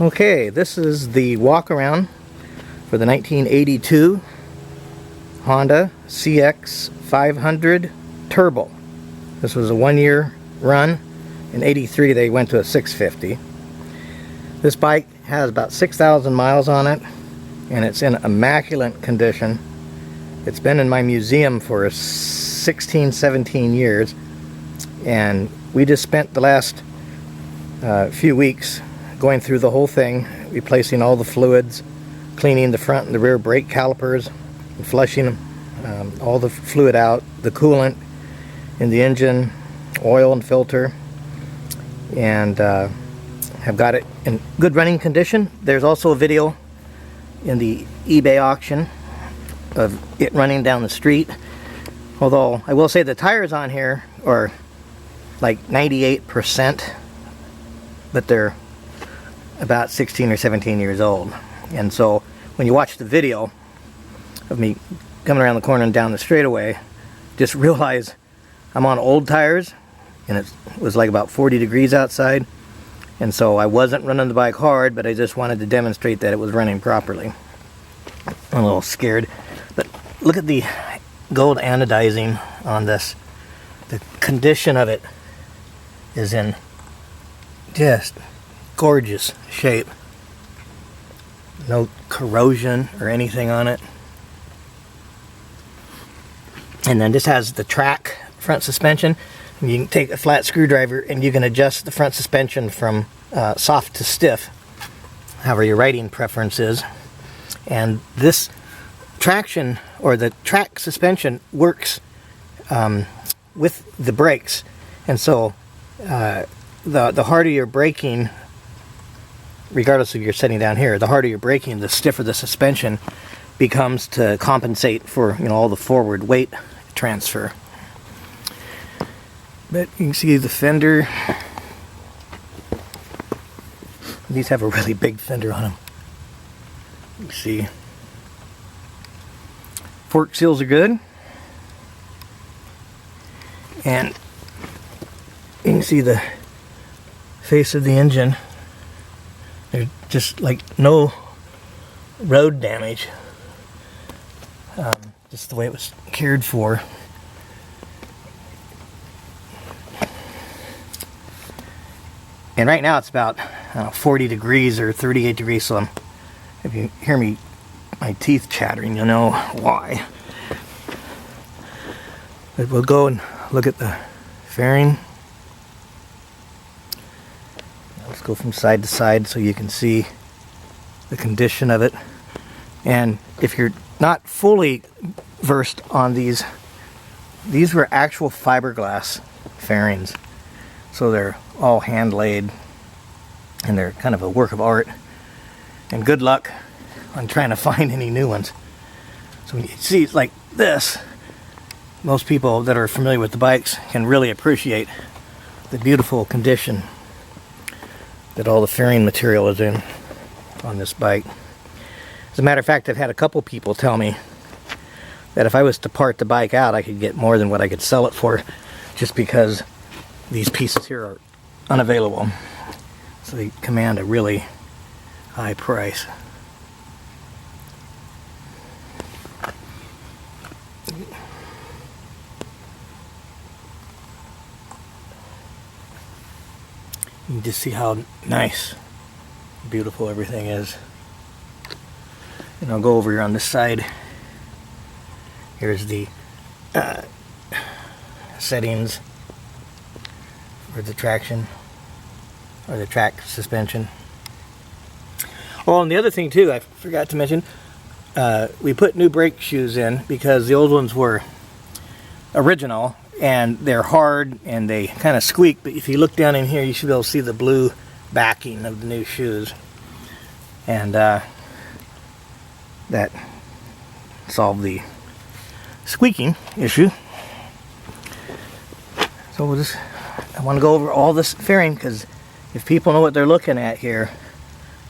Okay, this is the walk around for the 1982 Honda CX500 Turbo. This was a one-year run. In '83 they went to a 650. This bike has about 6,000 miles on it and it's in immaculate condition. It's been in my museum for 16-17 years, and we just spent the last few weeks going through the whole thing, replacing all the fluids, cleaning the front and the rear brake calipers, and flushing all the fluid out, the coolant in the engine, oil and filter, and have got it in good running condition. There's also a video in the eBay auction of it running down the street, although I will say the tires on here are like 98%, but they're about 16 or 17 years old. And so when you watch the video of me coming around the corner and down the straightaway, just realize I'm on old tires, and it was like about 40 degrees outside, and so I wasn't running the bike hard, but I just wanted to demonstrate that it was running properly. I'm a little scared, but look at the gold anodizing on this. The condition of it is in just gorgeous shape. No corrosion or anything on it. And then this has the track front suspension. You can take a flat screwdriver and you can adjust the front suspension from soft to stiff, however your riding preference is. And this traction, or the track suspension, works with the brakes. And so the harder you're braking, regardless of your setting down here, the harder you're braking, the stiffer the suspension becomes to compensate for, you know, all the forward weight transfer. But you can see the fender. These have a really big fender on them. You can see fork seals are good, and you can see the face of the engine. There's just like no road damage, just the way it was cared for. And right now it's about 40 degrees or 38 degrees, so if you hear me, my teeth chattering, you'll know why. But we'll go and look at the fairing. Let's go from side to side so you can see the condition of it. And if you're not fully versed on these were actual fiberglass fairings. So they're all hand laid, and they're kind of a work of art. And good luck on trying to find any new ones. So when you see it like this, most people that are familiar with the bikes can really appreciate the beautiful condition that all the fairing material is in on this bike. As a matter of fact, I've had a couple people tell me that if I was to part the bike out, I could get more than what I could sell it for, just because these pieces here are unavailable. So they command a really high price. You can just see how nice, beautiful everything is. And I'll go over here on this side. Here's the settings for the traction, or the track suspension. Oh, and the other thing too, I forgot to mention, we put new brake shoes in because the old ones were original, and they're hard and they kind of squeak, but if you look down in here you should be able to see the blue backing of the new shoes, and that solved the squeaking issue. So we'll just, I want to go over all this fairing, because if people know what they're looking at here,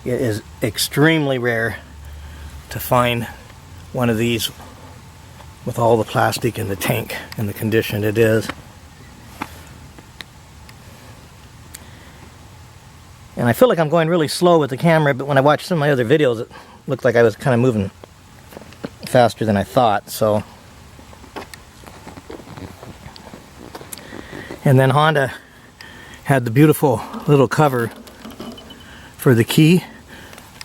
it is extremely rare to find one of these with all the plastic in the tank in the condition it is. And I feel like I'm going really slow with the camera, but when I watched some of my other videos, it looked like I was kind of moving faster than I thought. So, and then Honda had the beautiful little cover for the key,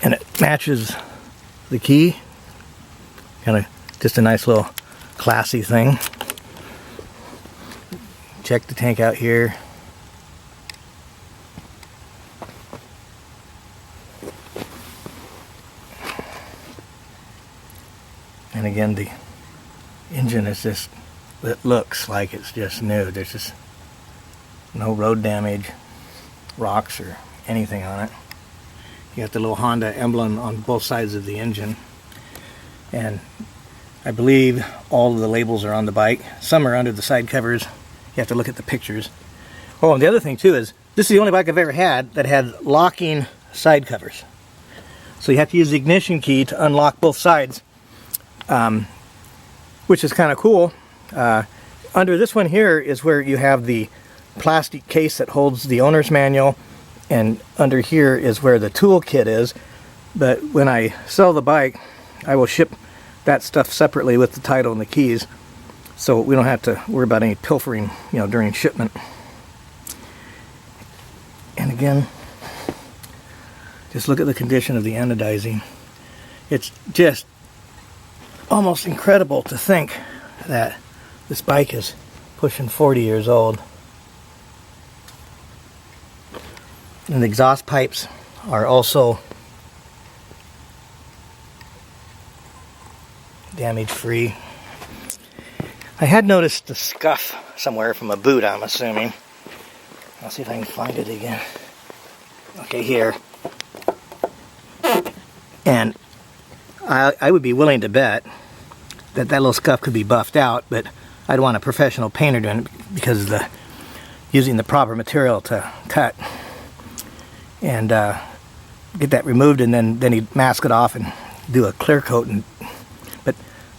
and it matches the key. Kind of just a nice little classy thing. Check the tank out here. And again, the engine is just, it looks like it's just new. There's just no road damage, rocks or anything on it. You got the little Honda emblem on both sides of the engine. And I believe all of the labels are on the bike. Some are under the side covers. You have to look at the pictures. Oh, and the other thing too is, this is the only bike I've ever had that had locking side covers. So you have to use the ignition key to unlock both sides. Which is kind of cool. Under this one here is where you have the plastic case that holds the owner's manual, and under here is where the tool kit is. But when I sell the bike, I will ship that stuff separately with the title and the keys, so we don't have to worry about any pilfering, you know, during shipment. And again, just look at the condition of the anodizing. It's just almost incredible to think that this bike is pushing 40 years old. And the exhaust pipes are also damage free. I had noticed the scuff somewhere from a boot, I'm assuming. I'll see if I can find it again. Okay, here. And I would be willing to bet that that little scuff could be buffed out, but I'd want a professional painter doing it because of the using the proper material to cut and get that removed, and then he'd mask it off and do a clear coat. But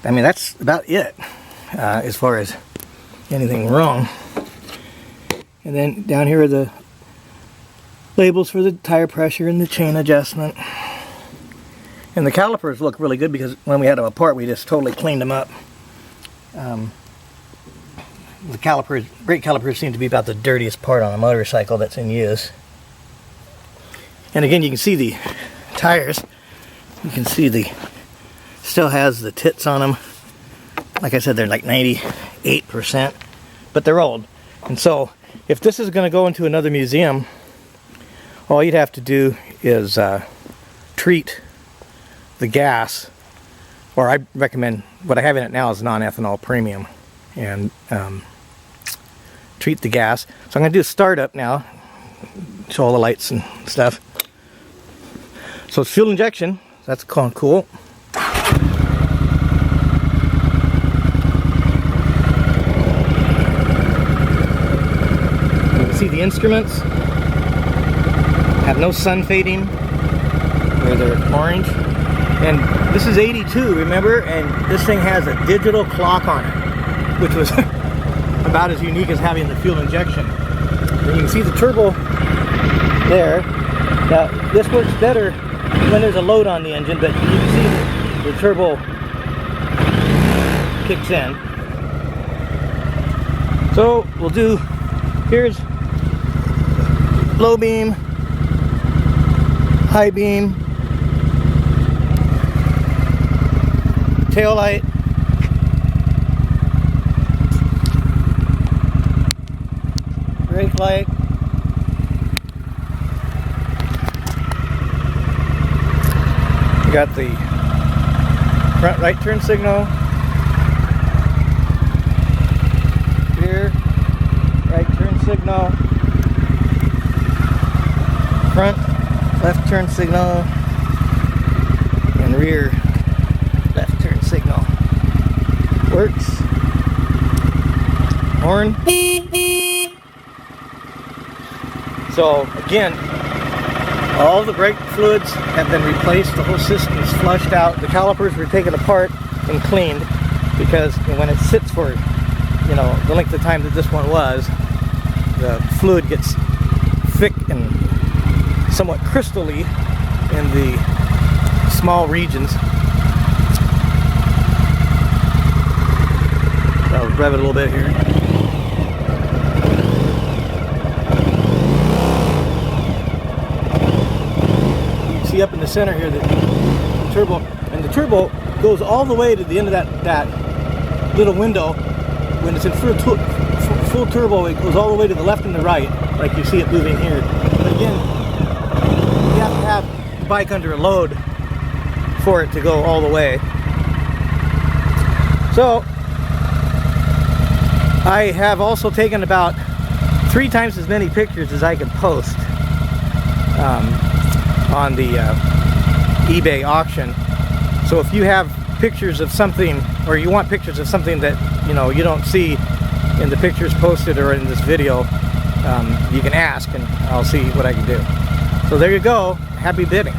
I mean, that's about it as far as anything wrong. And then down here are the labels for the tire pressure and the chain adjustment. And the calipers look really good because when we had them apart, we just totally cleaned them up. The calipers, brake calipers, seem to be about the dirtiest part on a motorcycle that's in use. And again, you can see the tires. You can see the still has the tits on them. Like I said, they're like 98%, but they're old. And so, if this is going to go into another museum, all you'd have to do is treat the gas, or I recommend, what I have in it now is non-ethanol premium, and treat the gas. So I'm going to do a startup now, show all the lights and stuff. So it's fuel injection, that's cool. You can see the instruments have no sun fading, where they're orange. And this is 82, remember? And this thing has a digital clock on it, which was about as unique as having the fuel injection. And you can see the turbo there. Now, this works better when there's a load on the engine, but you can see the turbo kicks in. So we'll do, here's low beam, high beam, tail light, brake light, we got the front right turn signal, rear right turn signal, front left turn signal, and rear left turn signal. Works. Horn. So again, all the brake fluids have been replaced. The whole system is flushed out. The calipers were taken apart and cleaned because when it sits for, you know, the length of time that this one was, the fluid gets thick and somewhat crystally in the small regions. I'll rev it a little bit here. You can see up in the center here that the turbo, and the turbo goes all the way to the end of that little window. When it's in full turbo, it goes all the way to the left and the right, like you see it moving here. But again, you have to have the bike under a load for it to go all the way. So I have also taken about 3 times as many pictures as I could post on the eBay auction. So if you have pictures of something, or you want pictures of something that you don't see in the pictures posted or in this video, you can ask and I'll see what I can do. So there you go. Happy bidding.